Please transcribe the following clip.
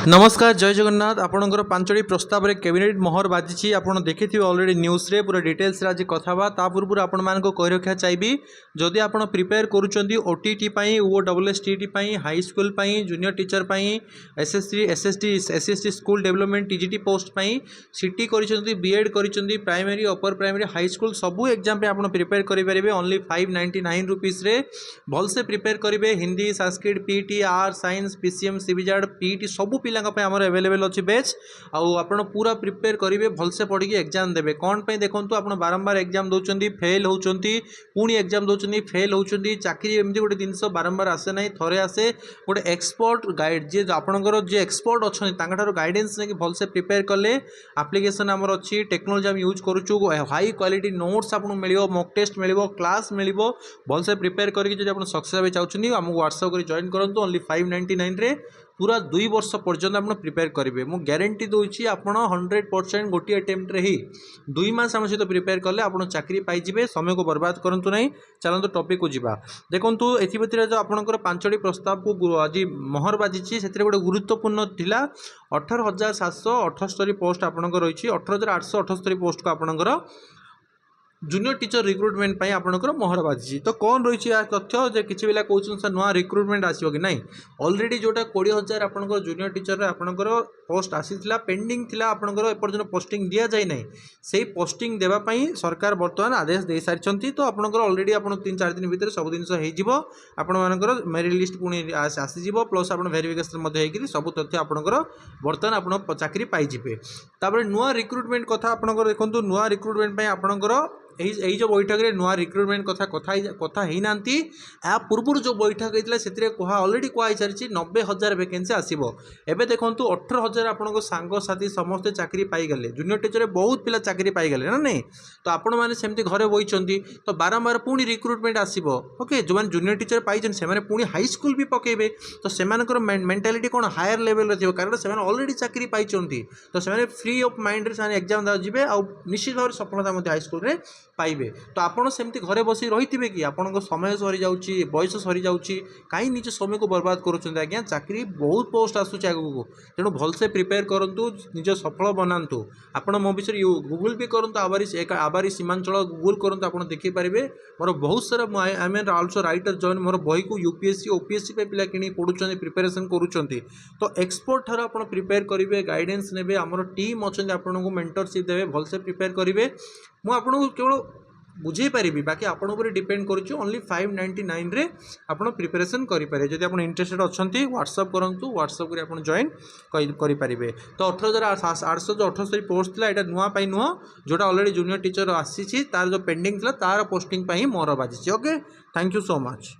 नमस्कार जय जगन्नाथ आपणकर पांचटी प्रस्ताव रे कैबिनेट मोहर बाजी आप देखिए ऑलरेडी न्यूज़ रे पूरा डिटेल्स आज कथा ता पूर्व आपण मान कही रखा चाहिए जदि आप प्रिपेयर करुँच ओटीटी ओ WSTT high school junior teacher SSC SST SST school development TGT post CT कर बीएड कर primary upper primary high school सबू एग्जाम आप प्रिपेयर करेंगे ओनली 599 रुपीस भलसे प्रिपेयर करेंगे हिंदी संस्कृत पीटी आर साइंस पीसीएम सीबीजेड पीटी सबू पिला आमर एवेलेबल अच्छी बैच आप पूरा प्रिपेयर करेंगे भलसे पढ़ी एग्जाम देवे कौन पे देखो आप बारंबार एग्जाम दौरान फेल होती पुणी एग्जाम दौरान फेल होती चाकरी एमती गोटे जिनस बारंबार आसे ना थे आसे गोटे एक्सपर्ट गाइड जी आपंकर जी एक्सपर्ट अच्छा गाइडेंस नहीं भलसे प्रिपेयर कले आप्लिकेसन आमर अच्छी टेक्नोलोजी आम यूज करुचु हाई क्वालिटी नोट्स आपको मिल मॉक टेस्ट मिल क्लास मिल भलसे प्रिपेयर करके आप सक्सेस चाहते आमको व्हाट्सएप कर जॉइन करूँ ओनली 599 रे पूरा 2 वर्ष पर्यंत आप प्रिपेयर करेंगे मुझे ग्यारंटी दूसरी आप 100% गोटे अटेम्प्ट रे ही 2 मास आम सहित प्रिपेयर कले आप चाकरी पाइबे समय को बर्बाद करूँ ना चलते टॉपिक को जीवा देखो एथि जो आपंकर 5टी प्रस्ताव को आज मोहर बाजी से गोटे गुरुत्वपूर्ण थिला 18,778 पोस्ट आपंकर रही 18,878 पोस्ट को आपंकर जूनियर टीचर रिक्रुटमेंट आपंकर मोहर बाजी तो कौन रही है तथ्य जे किसी पिला कहते हैं नुआ रिक्रुटमेंट आसो कि नहीं ऑलरेडी जोटा 20,000 आपंकर जूनियर टीचर आपंकर पोस्ट आसीला पेंडिंग थिला आपंकर एपर्यंत पोस्टिंग दि जाए ना से पोस्टिंग देवाई सरकार बर्तमान आदेश दे सारी तो आपंकर ऑलरेडी आप 3-4 दिन भितर सब जिन होकर मेरिट लिस्ट पुणी आसीज प्लस आप भेरिफिकेसन सब तथ्य आपंकर बर्तमान आप चाकरी पाइबे तापर नुआ रिक्रुटमेंट कथा आपंकर देखो नुआ रिक्रुटमेंट आपंकर यही जो बैठक में नुआ रिक्रुटमेंट कथा ही ना या पूर्व जो बैठक होता है ऑलरेडी कहुई सारी 90,000 वैकेंसी आसो एवं देखो 18,000 आपको सांगसाथी समस्ते चाकरी पाईगले जूनियर टीचर बहुत पिला चाकरी पाईगले ना नहीं तो आपण मैंने सेमती घरे बही तो बारंबार पुणी रिक्रुटमेंट आसो ओके जो मैंने जूनियर टीचर पाई से पुणी हाई स्कूल भी पकेबे तो से मेंटालिटी कौन हायर लेवल थी कारण से ऑलरेडी चाकरी पाई तो से फ्री ऑफ माइंड से एग्जाम देवे आ निश्चित भाव सफलता हाई स्कूल पाइबे तो आपड़ सेमती घरे बस रही कि आपण समय सरी जाऊँगी बयस सरी जाऊँगी कहीं निज समय को बर्बाद करुँच आज्ञा चाकरी बहुत पोस्ट आसूँ आगू तेणु भलसे प्रिपेयर करूँ निज सफल बनातु आप मो विषय गूगल भी करूँ आबारी सीमांचल गूगल करूँ आप देखिपारे मोर बहुत सारा I am also writer join मोर बही को यूपीएससी ओपीएससी पे पिला कि पढ़ुं प्रिपेरेसन करुँच तो एक्सपर्ट ठार आप प्रिपेयर करेंगे गाइडेंस ने आमर टीम अच्छा आपको मेंटरशिप देवे भलसे प्रिपेयर करेंगे मुझे आपको केवल बुझे पारि बाकी आपण डिपेंड करुँ ओनली 599 रे आप प्रिपेरेसन करेंगे जब आप इंटरेस्टेड अच्छा व्हाट्सअप करूँ व्हाट्सअप कर आप जॉइन करेंगे तो 18,878 पोस्ट था यहाँ नुआपाई नुह जोटा ऑलरेडी जूनियर टीचर आसी तार जो पेंडिंग था तार पोस्टिंग मोर बाजी okay thank you so much.